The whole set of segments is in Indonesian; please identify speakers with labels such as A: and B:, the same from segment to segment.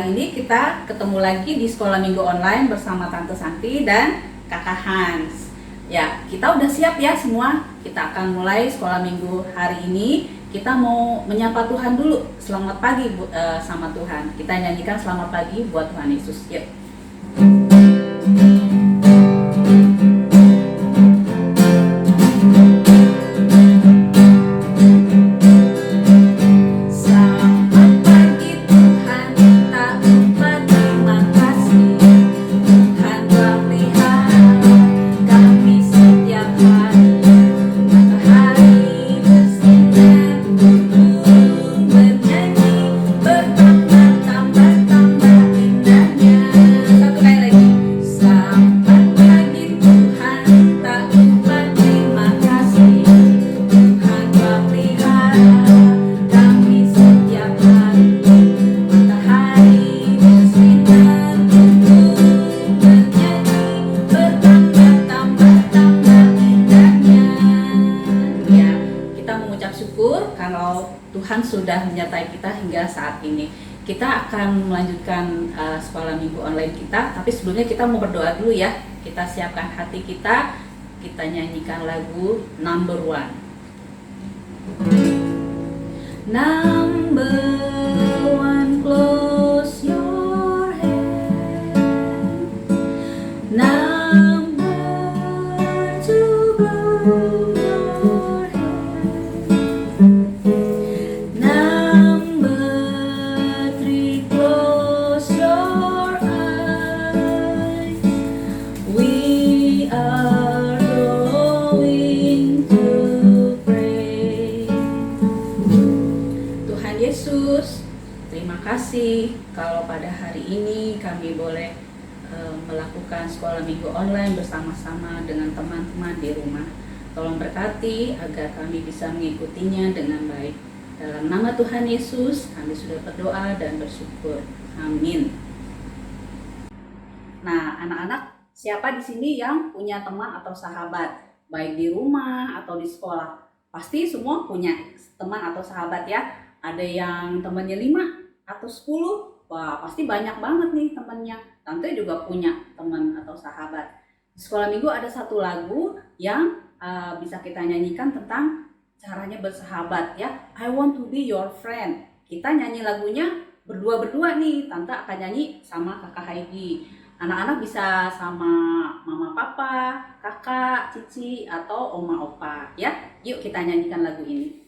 A: Hari ini kita ketemu lagi di Sekolah Minggu Online bersama Tante Santi dan Kakak Hans. Ya, kita udah siap ya semua. Kita akan mulai Sekolah Minggu hari ini. Kita mau menyapa Tuhan dulu. Selamat pagi sama Tuhan. Kita nyanyikan selamat pagi buat Tuhan Yesus. Yuk. Tuhan sudah menyertai kita hingga saat ini. Kita akan melanjutkan sekolah minggu online kita, tapi sebelumnya kita mau berdoa dulu ya. Kita siapkan hati kita, kita nyanyikan lagu Number One. Number one, close your hand. Number two, go. Yesus, terima kasih kalau pada hari ini kami boleh melakukan sekolah minggu online bersama-sama dengan teman-teman di rumah. Tolong berkati agar kami bisa mengikutinya dengan baik. Dalam nama Tuhan Yesus kami sudah berdoa dan bersyukur. Amin. Nah, anak-anak, siapa di sini yang punya teman atau sahabat, baik di rumah atau di sekolah? Pasti semua punya teman atau sahabat ya. Ada yang temannya 5 atau 10, wah pasti banyak banget nih temannya. Tante juga punya teman atau sahabat. Di sekolah minggu ada satu lagu yang bisa kita nyanyikan tentang caranya bersahabat ya. I want to be your friend. Kita nyanyi lagunya berdua-berdua nih. Tante akan nyanyi sama kakak Heidi. Anak-anak bisa sama mama papa, kakak, cici, atau oma opa ya. Yuk kita nyanyikan lagu ini.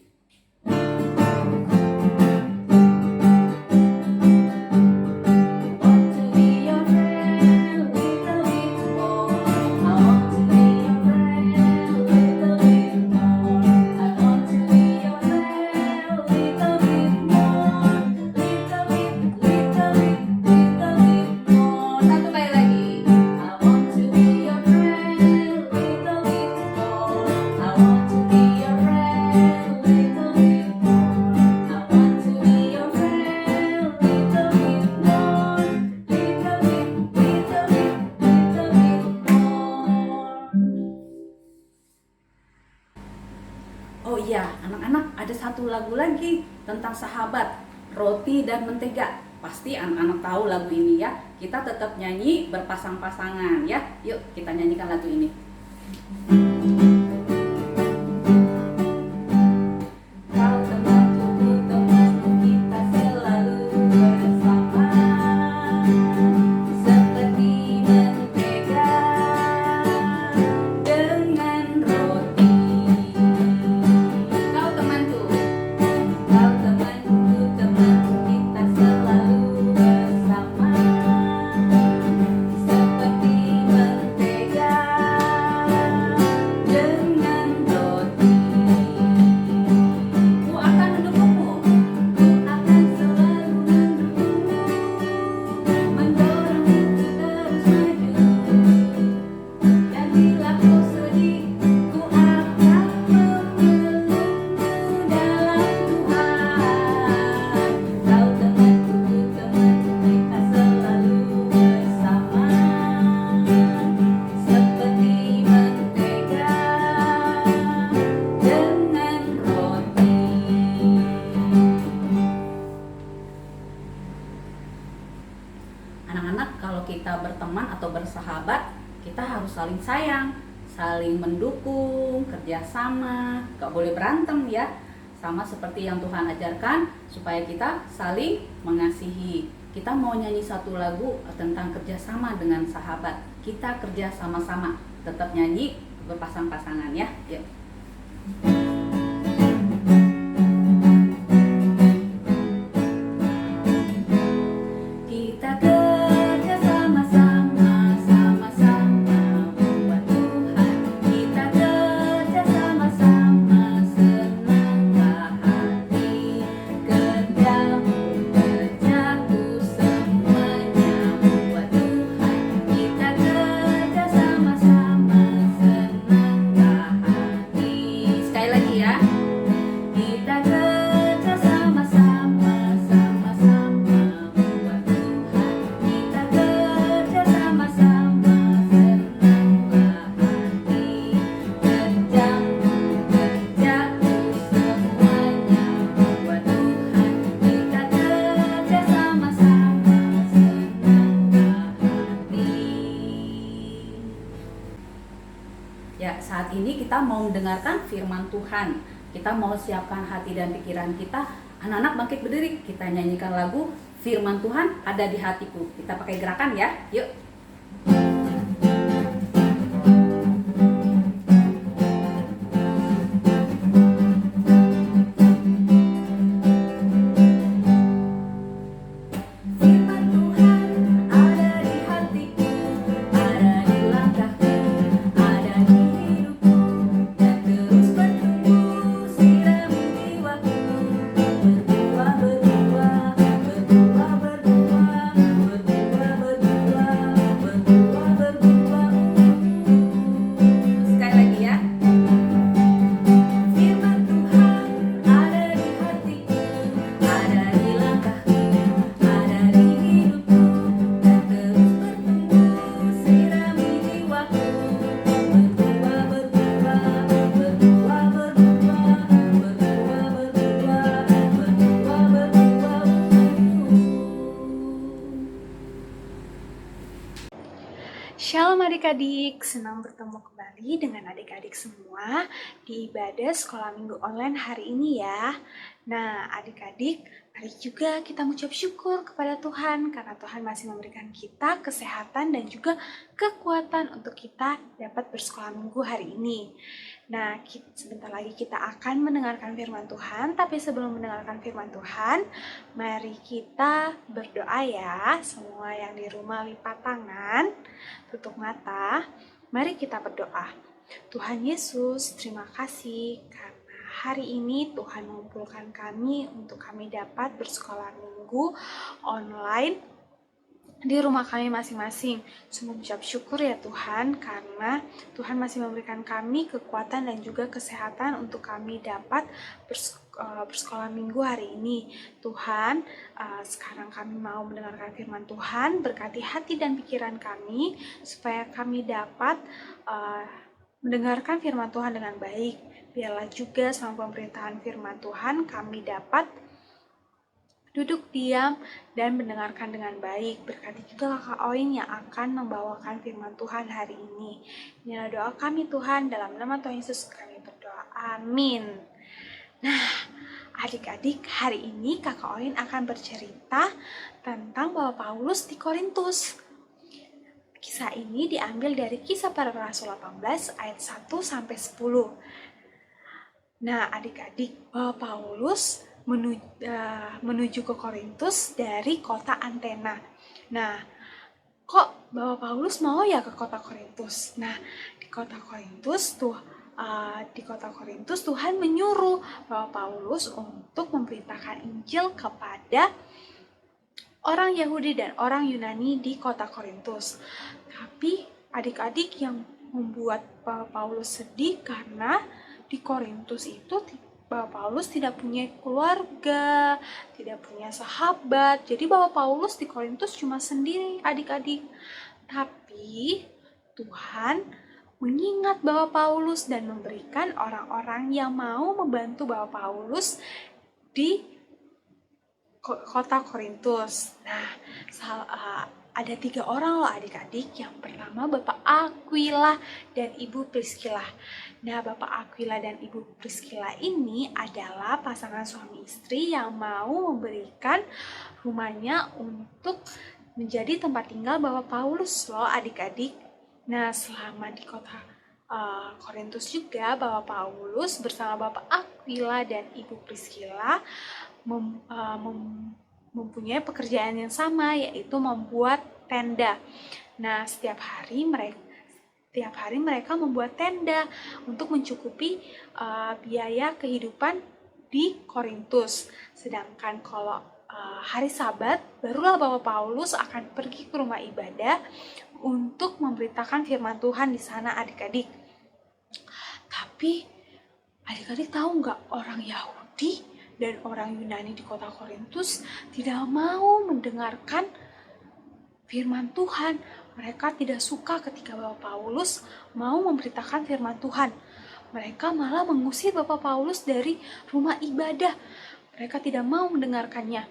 A: Oh iya, anak-anak, ada satu lagu lagi tentang sahabat, roti dan mentega. Pasti anak-anak tahu lagu ini ya. Kita tetap nyanyi berpasang-pasangan ya. Yuk kita nyanyikan lagu ini. kalau kita berteman atau bersahabat, kita harus saling sayang, saling mendukung, kerjasama, gak boleh berantem ya. Sama seperti yang Tuhan ajarkan, supaya kita saling mengasihi. Kita mau nyanyi satu lagu tentang kerjasama dengan sahabat. Kita kerja sama-sama, tetap nyanyi berpasang-pasangan ya. Yuk. Ya, saat ini kita mau mendengarkan firman Tuhan. Kita mau siapkan hati dan pikiran kita. Anak-anak bangkit berdiri, kita nyanyikan lagu Firman Tuhan Ada di Hatiku. Kita pakai gerakan ya, yuk.
B: Shalom adik-adik, senang bertemu kembali dengan adik-adik semua di ibadah sekolah minggu online hari ini ya. Nah adik-adik, mari juga kita mengucap syukur kepada Tuhan karena Tuhan masih memberikan kita kesehatan dan juga kekuatan untuk kita dapat bersekolah minggu hari ini. Nah, sebentar lagi kita akan mendengarkan firman Tuhan, tapi sebelum mendengarkan firman Tuhan, mari kita berdoa ya. Semua yang di rumah lipat tangan, tutup mata, mari kita berdoa. Tuhan Yesus, terima kasih karena hari ini Tuhan mengumpulkan kami untuk kami dapat bersekolah minggu online di rumah kami masing-masing. Sungguh mengucap syukur ya Tuhan karena Tuhan masih memberikan kami kekuatan dan juga kesehatan untuk kami dapat bersekolah minggu hari ini. Tuhan, sekarang kami mau mendengarkan firman Tuhan, berkati hati dan pikiran kami supaya kami dapat mendengarkan firman Tuhan dengan baik. Biarlah juga selama pemerintahan firman Tuhan kami dapat duduk diam dan mendengarkan dengan baik. Berkati juga Kakak Oin yang akan membawakan firman Tuhan hari ini. Inilah doa kami Tuhan, dalam nama Tuhan Yesus kami berdoa. Amin. Nah, adik-adik, hari ini Kakak Oin akan bercerita tentang Bapak Paulus di Korintus. Kisah ini diambil dari Kisah Para Rasul 18 ayat 1 sampai 10. Nah, adik-adik, Bapak Paulus menuju ke Korintus dari kota Antena. Nah, kok Bapak Paulus mau ya ke kota Korintus? Nah, di kota Korintus Tuhan menyuruh Bapak Paulus untuk memberitakan Injil kepada orang Yahudi dan orang Yunani di kota Korintus. Tapi adik-adik, yang membuat Bapak Paulus sedih karena di Korintus itu Bapak Paulus tidak punya keluarga, tidak punya sahabat. Jadi Bapak Paulus di Korintus cuma sendiri adik-adik. Tapi Tuhan mengingat Bapak Paulus dan memberikan orang-orang yang mau membantu Bapak Paulus di kota Korintus. Nah, ada 3 orang loh adik-adik. Yang pertama Bapak Aquila dan Ibu Priscilla. Nah, Bapak Aquila dan Ibu Priscilla ini adalah pasangan suami istri yang mau memberikan rumahnya untuk menjadi tempat tinggal Bapak Paulus loh adik-adik. Nah, selama di kota Korintus juga, Bapak Paulus bersama Bapak Aquila dan Ibu Priscilla mempunyai pekerjaan yang sama, yaitu membuat tenda. Nah, setiap hari mereka membuat tenda untuk mencukupi biaya kehidupan di Korintus. Sedangkan kalau hari Sabat, barulah Bapak Paulus akan pergi ke rumah ibadah untuk memberitakan firman Tuhan di sana adik-adik. Tapi adik-adik tahu nggak, orang Yahudi dan orang Yunani di kota Korintus tidak mau mendengarkan firman Tuhan. Mereka tidak suka ketika Bapak Paulus mau memberitakan firman Tuhan. Mereka malah mengusir Bapak Paulus dari rumah ibadah. Mereka tidak mau mendengarkannya.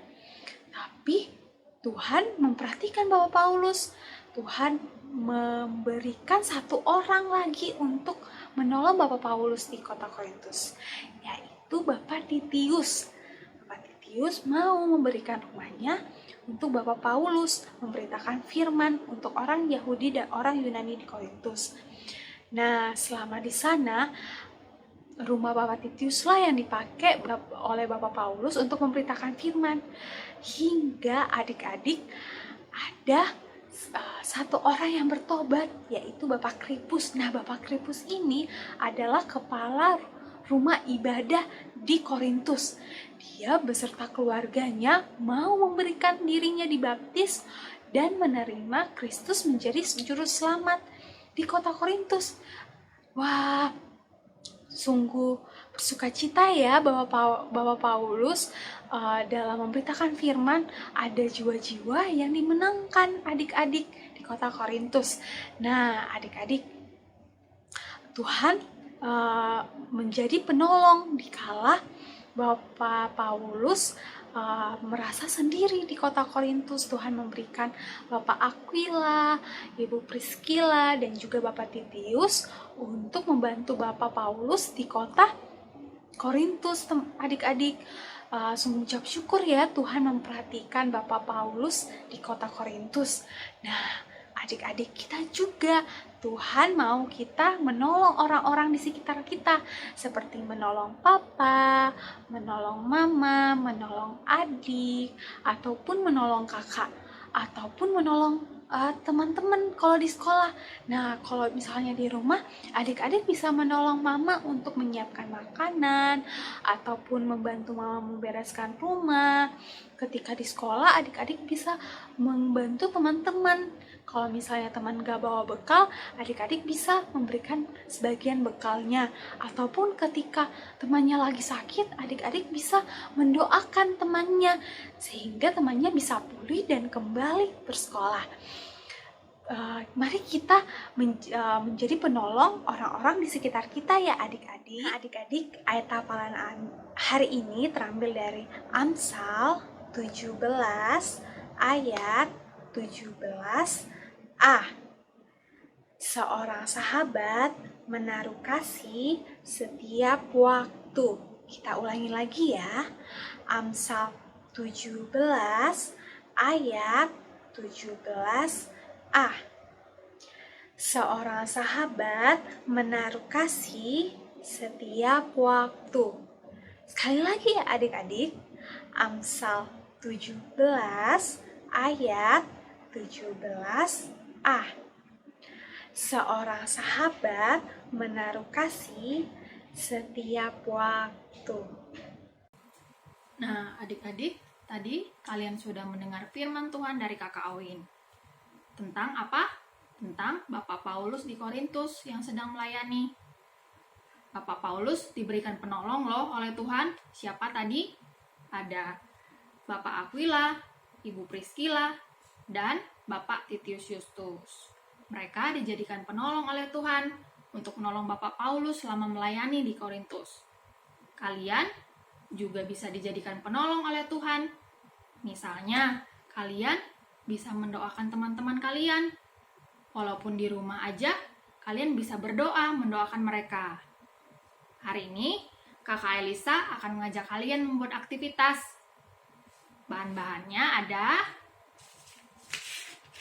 B: Tapi Tuhan memperhatikan Bapak Paulus. Tuhan memberikan 1 orang lagi untuk menolong Bapak Paulus di kota Korintus, yaitu Bapak Titius. Bapak Titius mau memberikan rumahnya untuk Bapak Paulus memberitakan firman untuk orang Yahudi dan orang Yunani di Korintus. Nah, selama di sana, rumah Bapak Titius lah yang dipakai oleh Bapak Paulus untuk memberitakan firman. Hingga adik-adik ada 1 orang yang bertobat, yaitu Bapak Kripus. Nah, Bapak Kripus ini adalah kepala rumah ibadah di Korintus. Dia beserta keluarganya mau memberikan dirinya dibaptis dan menerima Kristus menjadi juru selamat di kota Korintus. Wah, sungguh bersukacita ya Bapak Paulus dalam memberitakan firman. Ada jiwa-jiwa yang dimenangkan adik-adik di kota Korintus. Nah, adik-adik, Tuhan menjadi penolong dikala Bapak Paulus merasa sendiri di kota Korintus. Tuhan memberikan Bapak Aquila, Ibu Priscilla, dan juga Bapak Titius untuk membantu Bapak Paulus di kota Korintus. Adik-adik, sungguh ucap syukur ya, Tuhan memperhatikan Bapak Paulus di kota Korintus. Nah, adik-adik, kita juga Tuhan mau kita menolong orang-orang di sekitar kita, seperti menolong papa, menolong mama, menolong adik, ataupun menolong kakak, ataupun menolong teman-teman kalau di sekolah. Nah, kalau misalnya di rumah, adik-adik bisa menolong mama untuk menyiapkan makanan, ataupun membantu mama membereskan rumah. Ketika di sekolah, adik-adik bisa membantu teman-teman. Kalau misalnya teman gak bawa bekal, adik-adik bisa memberikan sebagian bekalnya. Ataupun ketika temannya lagi sakit, adik-adik bisa mendoakan temannya sehingga temannya bisa pulih dan kembali bersekolah. Mari kita menjadi penolong orang-orang di sekitar kita ya adik-adik. Adik-adik, ayat hafalan hari ini terambil dari Amsal 17 ayat 17a. Seorang sahabat menaruh kasih setiap waktu. Kita ulangi lagi ya. Amsal 17 ayat 17a. Seorang sahabat menaruh kasih setiap waktu. Sekali lagi ya adik-adik. Amsal 17 ayat 17a. Seorang sahabat menaruh kasih setiap waktu.
C: Nah, adik-adik, tadi kalian sudah mendengar firman Tuhan dari Kakak Awin. Tentang apa? Tentang Bapak Paulus di Korintus yang sedang melayani. Bapak Paulus diberikan penolong loh oleh Tuhan. Siapa tadi? Ada Bapak Aquila, Ibu Priscilla, dan Bapak Titius Justus. Mereka dijadikan penolong oleh Tuhan untuk menolong Bapak Paulus selama melayani di Korintus. Kalian juga bisa dijadikan penolong oleh Tuhan. Misalnya, kalian bisa mendoakan teman-teman kalian. Walaupun di rumah aja, kalian bisa berdoa mendoakan mereka. Hari ini, Kakak Elisa akan mengajak kalian membuat aktivitas. Bahan-bahannya ada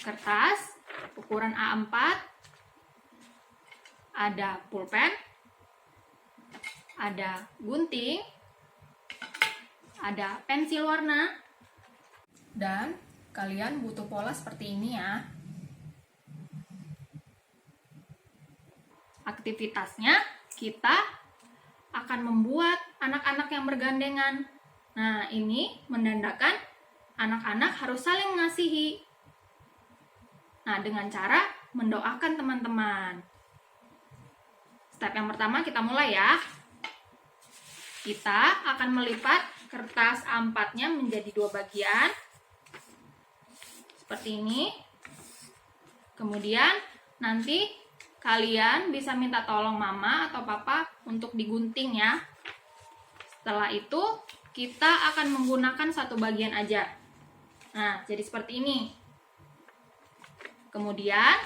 C: kertas ukuran A4, ada pulpen, ada gunting, ada pensil warna, dan kalian butuh pola seperti ini ya. Aktivitasnya kita akan membuat anak-anak yang bergandengan. Nah, ini menandakan anak-anak harus saling mengasihi. Nah, dengan cara mendoakan teman-teman. Step yang pertama kita mulai ya. Kita akan melipat kertas A4-nya menjadi 2 bagian. Seperti ini. Kemudian nanti kalian bisa minta tolong mama atau papa untuk digunting ya. Setelah itu kita akan menggunakan 1 bagian aja. Nah, jadi seperti ini. Kemudian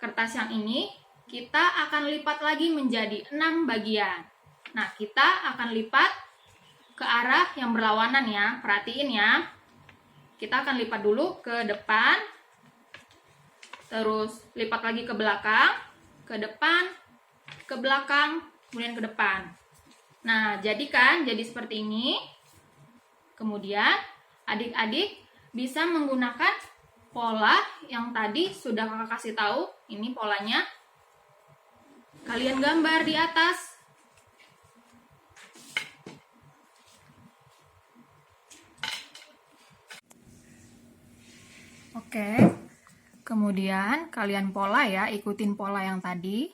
C: kertas yang ini kita akan lipat lagi menjadi 6 bagian. Nah, kita akan lipat ke arah yang berlawanan ya. Perhatiin ya. Kita akan lipat dulu ke depan. Terus lipat lagi ke belakang, ke depan, ke belakang, kemudian ke depan. Nah, jadi seperti ini. Kemudian adik-adik bisa menggunakan pola yang tadi sudah kakak kasih tahu. Ini polanya. Kalian gambar di atas. Oke. Kemudian kalian pola ya, ikutin pola yang tadi.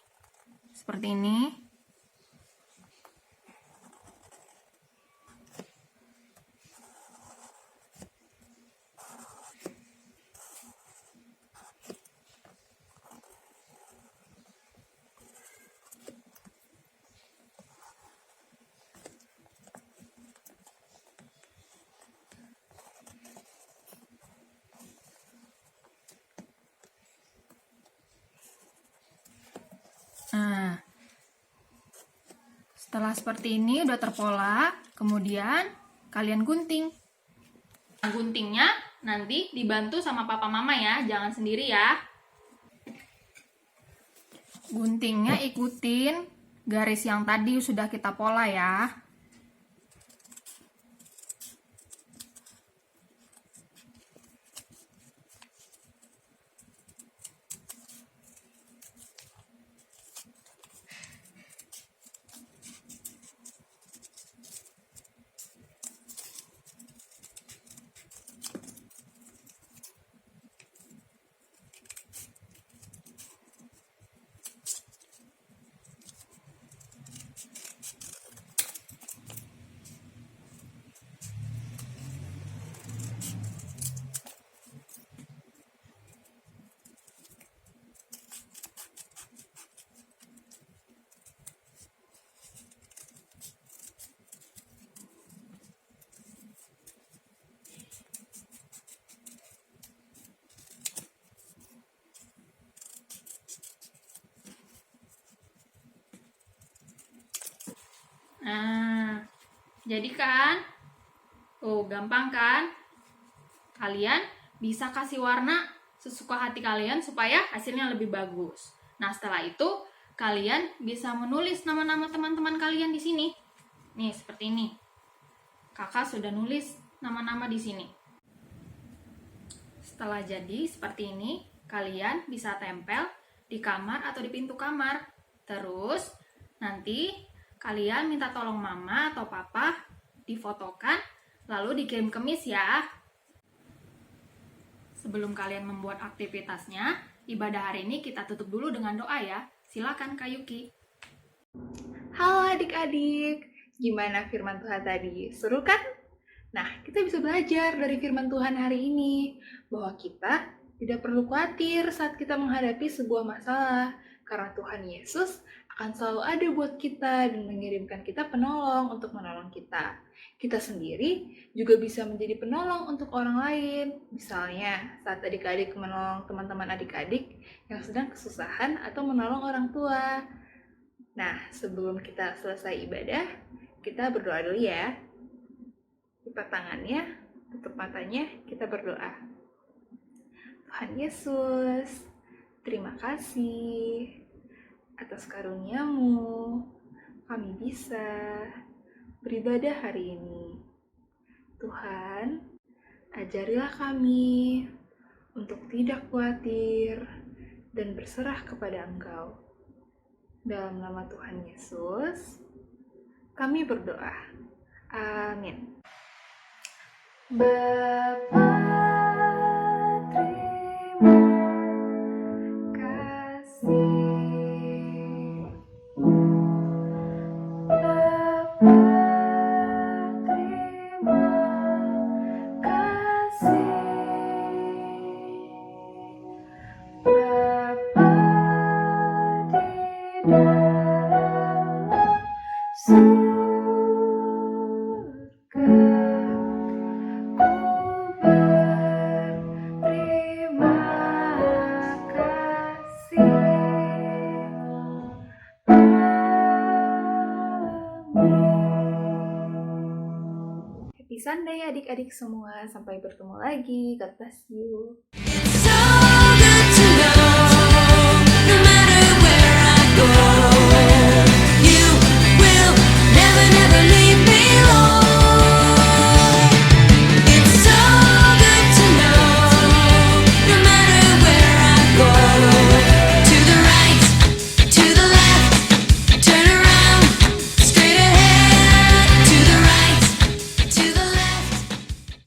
C: Seperti ini. Nah, setelah seperti ini udah terpola, kemudian kalian gunting. Guntingnya nanti dibantu sama papa mama ya, jangan sendiri ya. Guntingnya ikutin garis yang tadi sudah kita pola ya. Nah, jadi kan? Tuh, gampang kan? Kalian bisa kasih warna sesuka hati kalian supaya hasilnya lebih bagus. Nah, setelah itu kalian bisa menulis nama-nama teman-teman kalian di sini. Nih, seperti ini. Kakak sudah nulis nama-nama di sini. Setelah jadi seperti ini, kalian bisa tempel di kamar atau di pintu kamar. Terus, nanti kalian minta tolong mama atau papa difotokan, lalu dikirim ke Miss ya. Sebelum kalian membuat aktivitasnya, ibadah hari ini kita tutup dulu dengan doa ya. Silakan Kak Yuki.
B: Halo adik-adik, gimana firman Tuhan tadi? Seru kan? Nah, kita bisa belajar dari firman Tuhan hari ini bahwa kita tidak perlu khawatir saat kita menghadapi sebuah masalah, karena Tuhan Yesus akan selalu ada buat kita dan mengirimkan kita penolong untuk menolong kita. Kita sendiri juga bisa menjadi penolong untuk orang lain. Misalnya, saat adik-adik menolong teman-teman adik-adik yang sedang kesusahan atau menolong orang tua. Nah, sebelum kita selesai ibadah, kita berdoa dulu ya. Lipat tangannya, tutup matanya, kita berdoa. Tuhan Yesus, terima kasih atas karunia-Mu. Kami bisa beribadah hari ini. Tuhan, ajarilah kami untuk tidak khawatir dan berserah kepada Engkau. Dalam nama Tuhan Yesus, kami berdoa. Amin. Bapa, terima kasih. Bapa, terima kasih. Bapa di dalam surga, ku berterima kasih. Happy Sunday adik-adik semua, sampai bertemu lagi, God bless you.